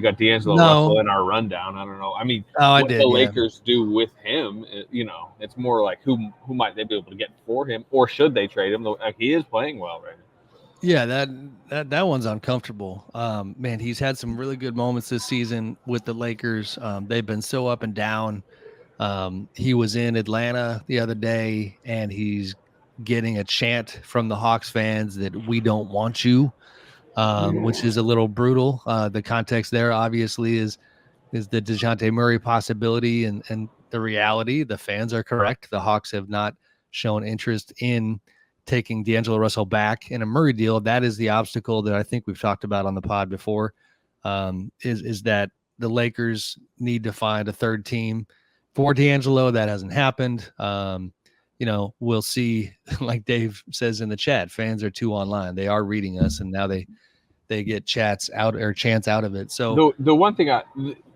You got D'Angelo Russell in our rundown. I don't know. I mean, what the Lakers do with him, it's more like who might they be able to get for him, or should they trade him? He is playing well right now. Yeah, that one's uncomfortable. Man, he's had some really good moments this season with the Lakers. They've been so up and down. He was in Atlanta the other day, and he's getting a chant from the Hawks fans that we don't want you, which is a little brutal. The context there obviously is the DeJounte Murray possibility, and the reality. The fans are correct. The Hawks have not shown interest in taking D'Angelo Russell back in a Murray deal. That is the obstacle that I think we've talked about on the pod before, is that the Lakers need to find a third team for D'Angelo. That hasn't happened. We'll see. Like Dave says in the chat, fans are too online. They are reading us, and now they get chants out of it. So the one thing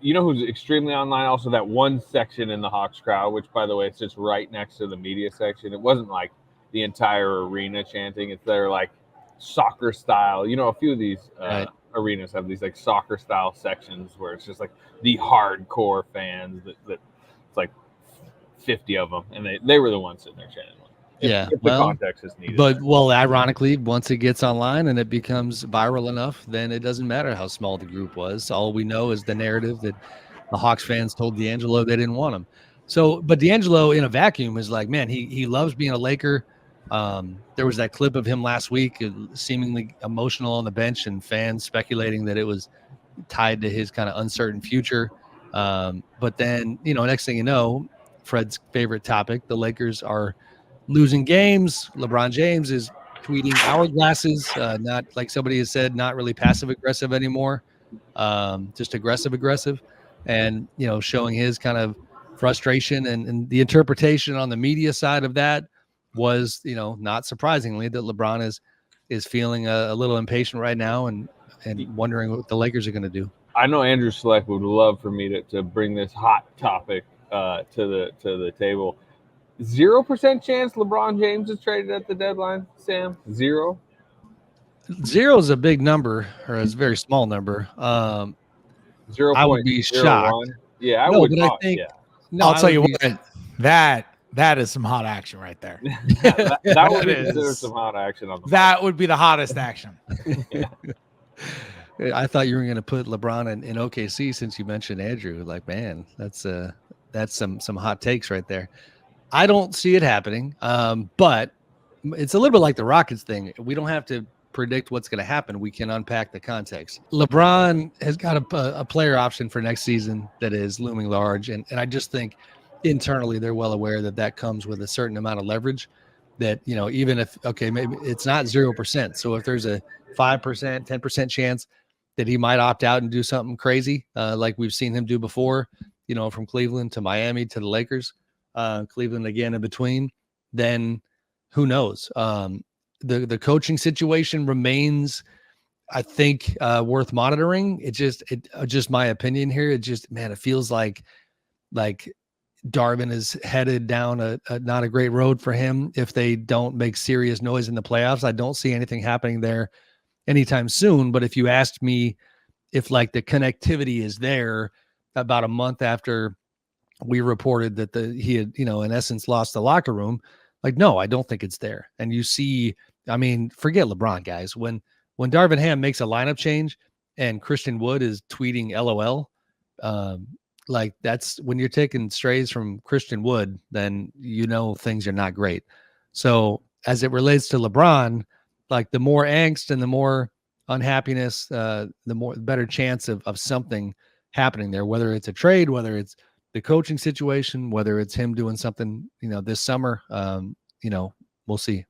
who's extremely online, also that one section in the Hawks crowd, which by the way sits right next to the media section. It wasn't like the entire arena chanting. It's their like soccer style. A few of these arenas have these like soccer style sections where it's just like the hardcore fans that it's like 50 of them, and they were the ones sitting there chanting. If the context is needed. But ironically, once it gets online and it becomes viral enough, then it doesn't matter how small the group was. All we know is the narrative that the Hawks fans told D'Angelo they didn't want him. So, but D'Angelo in a vacuum is like, man, he loves being a Laker. There was that clip of him last week, seemingly emotional on the bench, and fans speculating that it was tied to his kind of uncertain future. But then, next thing you know, Fred's favorite topic, the Lakers are losing games. LeBron James is tweeting hourglasses, not like somebody has said, not really passive aggressive anymore, just aggressive, and showing his kind of frustration, and the interpretation on the media side of that was, not surprisingly, that LeBron is feeling a little impatient right now and wondering what the Lakers are going to do. I know Andrew Select would love for me to bring this hot topic to the table. 0% chance LeBron James is traded at the deadline, Sam? 0? 0 is a big number, or a very small number. 0. I would be shocked. Yeah, I would. But I think, I'll tell you what, that is some hot action right there. that would be considered some hot action on the That would be the hottest action. Yeah. I thought you were going to put LeBron in OKC since you mentioned Andrew. Like, man, that's some hot takes right there. I don't see it happening, but it's a little bit like the Rockets thing. We don't have to predict what's going to happen. We can unpack the context. LeBron has got a player option for next season that is looming large, and I just think internally they're well aware that comes with a certain amount of leverage. That even if maybe it's not 0%, so if there's a 5%, 10% chance that he might opt out and do something crazy, like we've seen him do before, from Cleveland to Miami to the Lakers. Cleveland again in between, then who knows? The coaching situation remains, I think, worth monitoring. It just my opinion here. It feels like Darvin is headed down a not a great road for him if they don't make serious noise in the playoffs. I don't see anything happening there anytime soon. But if you asked me if like the connectivity is there about a month after we reported that he had, in essence lost the locker room, like, no, I don't think it's there. And you see, forget LeBron, guys. When Darvin Ham makes a lineup change and Christian Wood is tweeting LOL, like that's when you're taking strays from Christian Wood, then things are not great. So as it relates to LeBron, like the more angst and the more unhappiness, the better chance of something happening there, whether it's a trade, whether it's the coaching situation, whether it's him doing something, this summer, we'll see.